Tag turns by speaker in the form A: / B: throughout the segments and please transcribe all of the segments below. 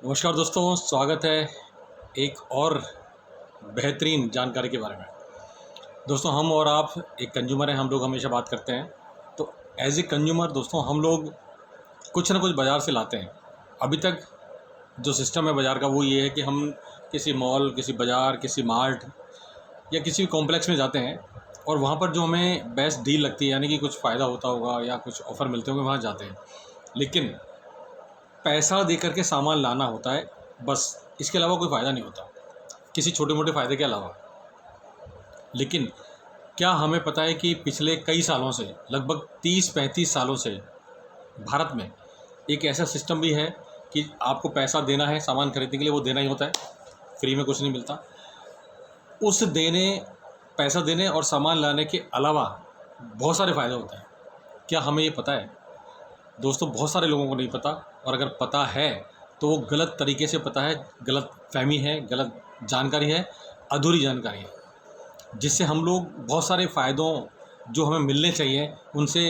A: नमस्कार दोस्तों, स्वागत है एक और बेहतरीन जानकारी के बारे में। दोस्तों, हम और आप एक कंज्यूमर हैं, हम लोग हमेशा बात करते हैं। तो एज ए कंज्यूमर दोस्तों, हम लोग कुछ ना कुछ बाज़ार से लाते हैं। अभी तक जो सिस्टम है बाज़ार का वो ये है कि हम किसी मॉल, किसी बाज़ार, किसी मार्ट या किसी कॉम्प्लेक्स में जाते हैं और वहाँ पर जो हमें बेस्ट डील लगती है, यानी कि कुछ फ़ायदा होता होगा या कुछ ऑफ़र मिलते होंगे, वहाँ जाते हैं। लेकिन पैसा दे कर के सामान लाना होता है, बस। इसके अलावा कोई फ़ायदा नहीं होता, किसी छोटे मोटे फ़ायदे के अलावा। लेकिन क्या हमें पता है कि पिछले कई सालों से, लगभग 30-35 सालों से भारत में एक ऐसा सिस्टम भी है कि आपको पैसा देना है सामान खरीदने के लिए, वो देना ही होता है, फ्री में कुछ नहीं मिलता। उस पैसा देने और सामान लाने के अलावा बहुत सारे फ़ायदे होते हैं। क्या हमें ये पता है? दोस्तों, बहुत सारे लोगों को नहीं पता, और अगर पता है तो वो गलत तरीके से पता है, गलत फहमी है, गलत जानकारी है, अधूरी जानकारी है, जिससे हम लोग बहुत सारे फ़ायदों जो हमें मिलने चाहिए उनसे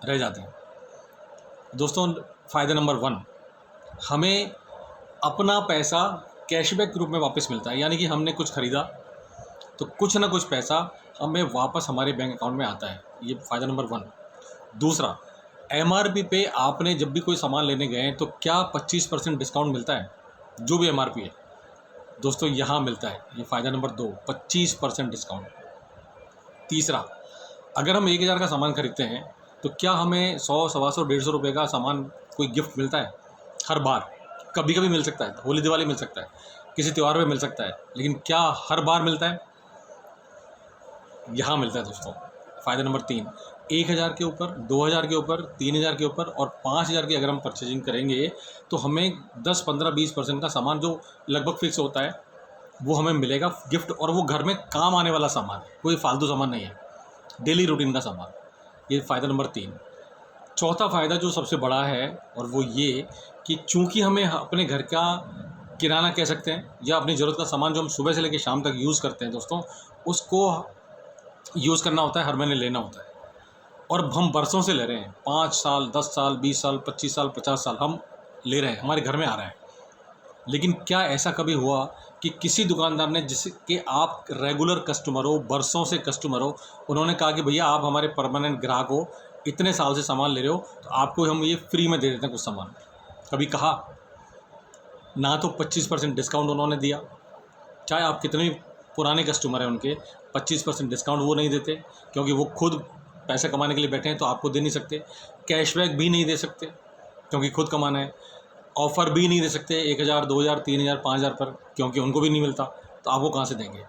A: रह जाते हैं। दोस्तों, फ़ायदा नंबर 1, हमें अपना पैसा कैशबैक के रूप में वापस मिलता है। यानी कि हमने कुछ ख़रीदा तो कुछ ना कुछ पैसा हमें वापस हमारे बैंक अकाउंट में आता है। ये फ़ायदा नंबर 1। दूसरा, एमआरपी पे आपने जब भी कोई सामान लेने गए हैं तो क्या 25% डिस्काउंट मिलता है, जो भी एमआरपी है दोस्तों, यहाँ मिलता है। ये फ़ायदा नंबर 2, 25% डिस्काउंट। तीसरा, अगर हम 1000 का सामान खरीदते हैं तो क्या हमें 100, 125, 150 रुपये का सामान कोई गिफ्ट मिलता है? हर बार? कभी कभी मिल सकता है, होली दिवाली मिल सकता है, किसी त्यौहार में मिल सकता है, लेकिन क्या हर बार मिलता है? यहाँ मिलता है दोस्तों। फ़ायदा नंबर 3, 1000 के ऊपर, 2000 के ऊपर, 3000 के ऊपर और 5000 की अगर हम परचेजिंग करेंगे तो हमें 10, 15, 20% का सामान जो लगभग फिक्स होता है वो हमें मिलेगा गिफ्ट, और वो घर में काम आने वाला सामान, कोई फालतू सामान नहीं है, डेली रूटीन का सामान। ये फ़ायदा नंबर 3। चौथा फ़ायदा जो सबसे बड़ा है, और वो ये कि चूँकि हमें अपने घर का किराना कह सकते हैं, या अपनी ज़रूरत का सामान जो हम सुबह से लेकर शाम तक यूज़ करते हैं दोस्तों, उसको यूज़ करना होता है, हर महीने लेना होता है। और हम बरसों से ले रहे हैं, 5 साल, 10 साल, 20 साल, 25 साल, 50 साल हम ले रहे हैं, हमारे घर में आ रहा है। लेकिन क्या ऐसा कभी हुआ कि किसी दुकानदार ने, जिसके आप रेगुलर कस्टमर हो, बरसों से कस्टमर हो, उन्होंने कहा कि भैया आप हमारे परमानेंट ग्राहक हो, इतने साल से सामान ले रहे हो, तो आपको हम ये फ्री में दे देते हैं कुछ सामान? कभी कहा? ना तो 25% डिस्काउंट उन्होंने दिया, चाहे आप कितने भी पुराने कस्टमर हैं उनके, 25% डिस्काउंट वो नहीं देते, क्योंकि वो खुद पैसे कमाने के लिए बैठे हैं, तो आपको दे नहीं सकते। कैशबैक भी नहीं दे सकते क्योंकि खुद कमाना है। ऑफ़र भी नहीं दे सकते 1000, 2000, 3000, 5000 पर, क्योंकि उनको भी नहीं मिलता, तो आपको कहाँ से देंगे?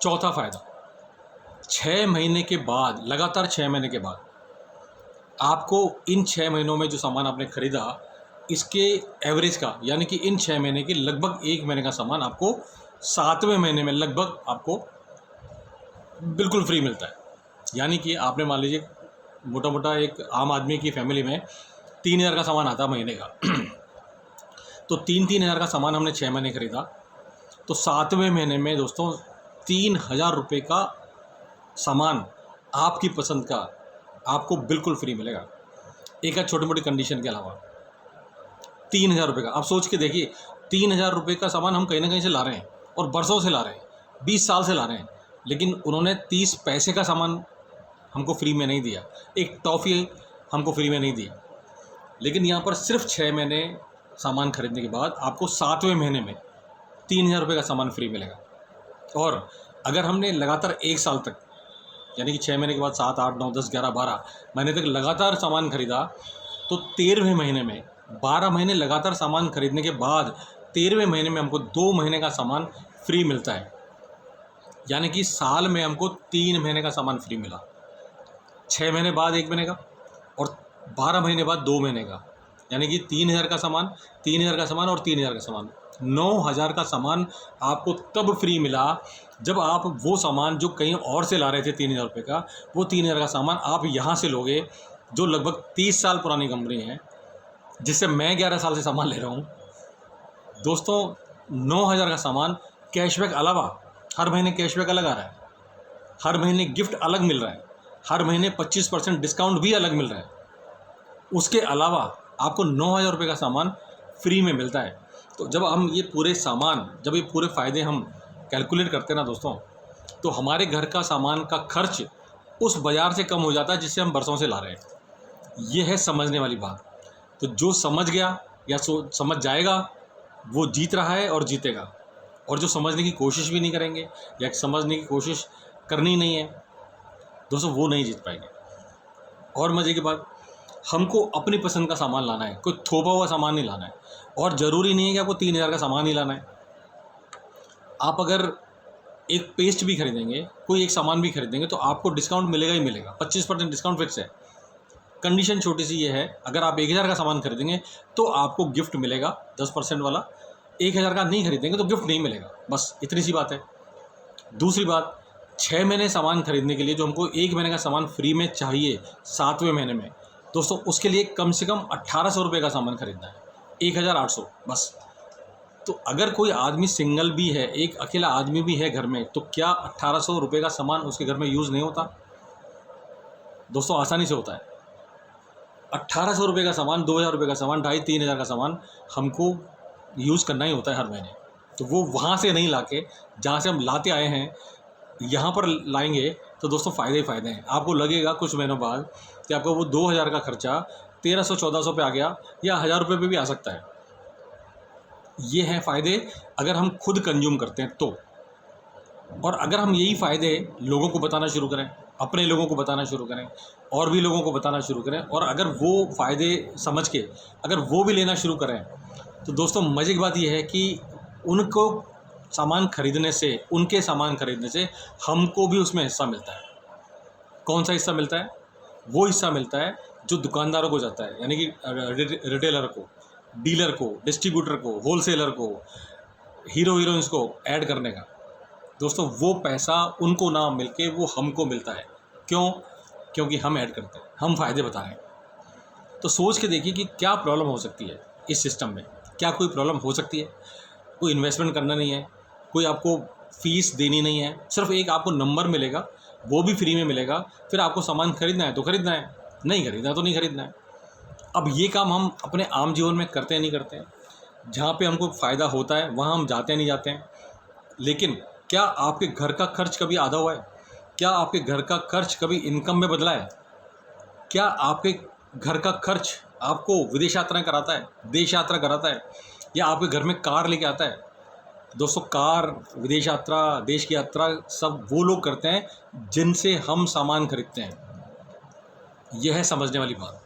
A: चौथा फ़ायदा, 6 महीने के बाद, लगातार 6 महीने के बाद आपको इन 6 महीनों में जो सामान आपने ख़रीदा, इसके एवरेज का, यानी कि इन 6 महीने के लगभग 1 महीने का सामान आपको 7वें महीने में लगभग आपको बिल्कुल फ्री मिलता है। यानी कि आपने मान लीजिए मोटा मोटा एक आम आदमी की फैमिली में 3000 का सामान आता महीने का तो 3-3000 का सामान हमने 6 महीने ख़रीदा, तो 7वें महीने में दोस्तों 3000 रुपये का सामान आपकी पसंद का आपको बिल्कुल फ्री मिलेगा, एक आध छोटी मोटी कंडीशन के अलावा। 3000 रुपये का आप सोच के देखिए, 3000 रुपये का सामान हम कहीं ना कहीं से ला रहे हैं, और बरसों से ला रहे हैं, 20 साल से ला रहे हैं, लेकिन उन्होंने 30 पैसे का सामान हमको फ्री में नहीं दिया, एक टॉफ़ी हमको फ्री में नहीं दी। लेकिन यहाँ पर सिर्फ 6 महीने सामान खरीदने के बाद आपको 7वें महीने में 3000 रुपये का सामान फ्री मिलेगा। और अगर हमने लगातार 1 साल तक, यानी कि 6 महीने के बाद 7, 8, 9, 10, 11, 12 महीने तक लगातार सामान खरीदा, तो 13वें महीने में, 12 महीने लगातार सामान खरीदने के बाद 13वें महीने में हमको 2 महीने का सामान फ्री मिलता है। यानी कि साल में हमको 3 महीने का सामान फ्री मिला, 6 महीने बाद 1 महीने का, और 12 महीने बाद 2 महीने का। यानी कि 3000 का सामान, 3000 का सामान और 3000 का सामान, 9000 का सामान आपको तब फ्री मिला जब आप वो सामान जो कहीं और से ला रहे थे 3000 रुपये का, वो 3000 का सामान आप यहाँ से लोगे, जो लगभग 30 साल पुरानी कंपनी है, जिससे मैं 11 साल से सामान ले रहा हूँ। दोस्तों, 9000 का सामान कैशबैक अलावा, हर महीने कैशबैक अलग आ रहा है, हर महीने गिफ्ट अलग मिल रहा है, हर महीने 25% डिस्काउंट भी अलग मिल रहा है। उसके अलावा आपको 9000 रुपये का सामान फ्री में मिलता है। तो जब हम ये पूरे सामान, जब ये पूरे फ़ायदे हम कैलकुलेट करते हैं ना दोस्तों, तो हमारे घर का सामान का खर्च उस बाज़ार से कम हो जाता है जिससे हम बरसों से ला रहे हैं। ये है समझने वाली बात। तो जो समझ गया या समझ जाएगा वो जीत रहा है और जीतेगा, और जो समझने की कोशिश भी नहीं करेंगे या समझने की कोशिश करनी नहीं है दोस्तों, वो नहीं जीत पाएंगे। और मज़े की बात, हमको अपनी पसंद का सामान लाना है, कोई थोपा हुआ सामान नहीं लाना है। और ज़रूरी नहीं है कि आपको 3000 का सामान ही लाना है। आप अगर एक पेस्ट भी खरीदेंगे, कोई एक सामान भी खरीदेंगे, तो आपको डिस्काउंट मिलेगा ही मिलेगा। 25% डिस्काउंट फिक्स है। कंडीशन छोटी सी ये है, अगर आप 1000 का सामान खरीदेंगे तो आपको गिफ्ट मिलेगा 10% वाला। 1000 का नहीं खरीदेंगे तो गिफ्ट नहीं मिलेगा, बस इतनी सी बात है। दूसरी बात, 6 महीने सामान खरीदने के लिए जो हमको 1 महीने का सामान फ्री में चाहिए 7वें महीने में दोस्तों, उसके लिए कम से कम 1800 रुपये का सामान खरीदना है, 1800 बस। तो अगर कोई आदमी सिंगल भी है, एक अकेला आदमी भी है घर में, तो क्या 1800 रुपये का सामान उसके घर में यूज़ नहीं होता दोस्तों? आसानी से होता है। 1800 रुपये का सामान, 2000 रुपये का सामान, 2500-3000 का सामान हमको यूज़ करना ही होता है हर महीने। तो वो वहाँ से नहीं लाके, जहाँ से हम लाते आए हैं यहाँ पर लाएंगे तो दोस्तों फ़ायदे ही फ़ायदे हैं। आपको लगेगा कुछ महीनों बाद कि आपका वो 2000 का खर्चा 1300-1400 पे आ गया, या 1000 रुपये पे भी आ सकता है। ये हैं फ़ायदे अगर हम खुद कंज्यूम करते हैं तो। और अगर हम यही फ़ायदे लोगों को बताना शुरू करें, अपने लोगों को बताना शुरू करें, और भी लोगों को बताना शुरू करें, और अगर वो फ़ायदे समझ के अगर वो भी लेना शुरू करें, तो दोस्तों मज़े की बात यह है कि उनको सामान खरीदने से, उनके सामान खरीदने से हमको भी उसमें हिस्सा मिलता है। कौन सा हिस्सा मिलता है? वो हिस्सा मिलता है जो दुकानदारों को जाता है, यानी कि रिटेलर को, डीलर को, डिस्ट्रीब्यूटर को, होलसेलर को, हीरो हीरोइंस को ऐड करने का। दोस्तों वो पैसा उनको ना मिलके वो हमको मिलता है। क्यों? क्योंकि हम ऐड करते हैं, हम फ़ायदे बता रहे हैं। तो सोच के देखिए कि क्या प्रॉब्लम हो सकती है इस सिस्टम में। क्या कोई प्रॉब्लम हो सकती है? कोई इन्वेस्टमेंट करना नहीं है, कोई आपको फ़ीस देनी नहीं है, सिर्फ एक आपको नंबर मिलेगा, वो भी फ्री में मिलेगा। फिर आपको सामान खरीदना है तो खरीदना है, नहीं खरीदना है तो नहीं खरीदना है। अब ये काम हम अपने आम जीवन में करते हैं नहीं करते हैं? जहाँ पे हमको फ़ायदा होता है वहाँ हम जाते हैं नहीं जाते हैं? लेकिन क्या आपके घर का खर्च कभी आधा हुआ है? क्या आपके घर का खर्च कभी इनकम में बदला है? क्या आपके घर का खर्च आपको विदेश यात्राएं कराता है, देश यात्रा कराता है, या आपके घर में कार लेके आता है? दोस्तों कार, विदेश यात्रा, देश की यात्रा सब वो लोग करते हैं जिनसे हम सामान खरीदते हैं। यह है समझने वाली बात।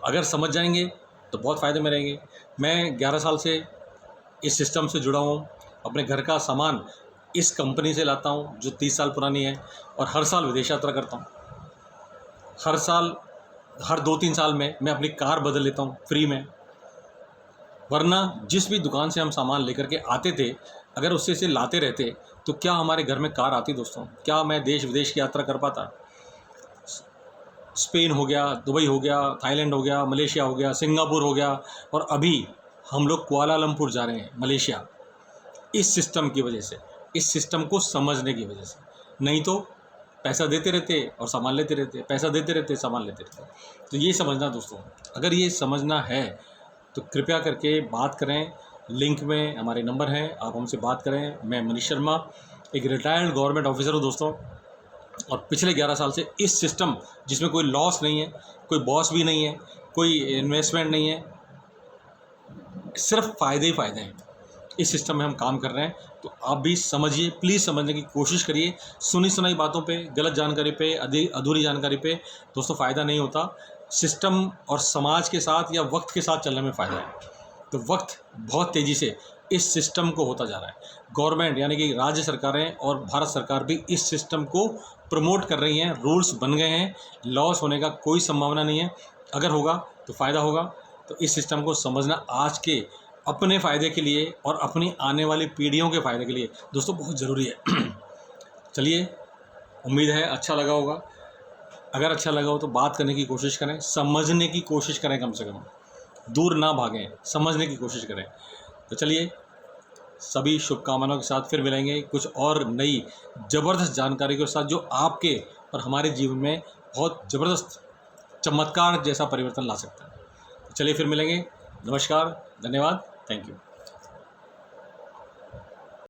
A: अगर समझ जाएंगे तो बहुत फ़ायदे में रहेंगे। मैं 11 साल से इस सिस्टम से जुड़ा हूँ। अपने घर का सामान इस कंपनी से लाता हूँ जो 30 साल पुरानी है, और हर साल विदेश यात्रा करता हूँ। हर साल, हर 2-3 साल में मैं अपनी कार बदल लेता हूँ फ्री में। वरना जिस भी दुकान से हम सामान लेकर के आते थे, अगर उससे से लाते रहते तो क्या हमारे घर में कार आती दोस्तों? क्या मैं देश विदेश की यात्रा कर पाता? स्पेन हो गया, दुबई हो गया, थाईलैंड हो गया, मलेशिया हो गया, सिंगापुर हो गया, और अभी हम लोग कुआलालंपुर जा रहे हैं, मलेशिया। इस सिस्टम की वजह से, इस सिस्टम को समझने की वजह से। नहीं तो पैसा देते रहते और सामान लेते रहते, पैसा देते रहते, सामान लेते रहते। तो ये समझना दोस्तों, अगर ये समझना है तो कृपया करके बात करें। लिंक में हमारे नंबर हैं, आप हमसे बात करें। मैं मनीष शर्मा, एक रिटायर्ड गवर्नमेंट ऑफिसर हूँ दोस्तों, और पिछले 11 साल से इस सिस्टम, जिसमें कोई लॉस नहीं है, कोई बॉस भी नहीं है, कोई इन्वेस्टमेंट नहीं है, सिर्फ फ़ायदे ही फ़ायदे हैं, इस सिस्टम में हम काम कर रहे हैं। तो आप भी समझिए, प्लीज़ समझने की कोशिश करिए। सुनी सुनाई बातों पे, गलत जानकारी पे, अधूरी जानकारी पे दोस्तों फ़ायदा नहीं होता। सिस्टम और समाज के साथ या वक्त के साथ चलने में फ़ायदा है। तो वक्त बहुत तेज़ी से इस सिस्टम को होता जा रहा है। गवर्नमेंट यानी कि राज्य सरकारें और भारत सरकार भी इस सिस्टम को प्रमोट कर रही हैं। रूल्स बन गए हैं, लॉस होने का कोई संभावना नहीं है। अगर होगा तो फ़ायदा होगा। तो इस सिस्टम को समझना आज के अपने फ़ायदे के लिए और अपनी आने वाली पीढ़ियों के फ़ायदे के लिए दोस्तों बहुत ज़रूरी है। चलिए, उम्मीद है अच्छा लगा होगा। अगर अच्छा लगा हो तो बात करने की कोशिश करें, समझने की कोशिश करें, कम से कम दूर ना भागें, समझने की कोशिश करें। तो चलिए, सभी शुभकामनाओं के साथ फिर मिलेंगे कुछ और नई ज़बरदस्त जानकारी के साथ, जो आपके और हमारे जीवन में बहुत ज़बरदस्त चमत्कार जैसा परिवर्तन ला सकता है। चलिए फिर मिलेंगे। नमस्कार। धन्यवाद, थैंक यू।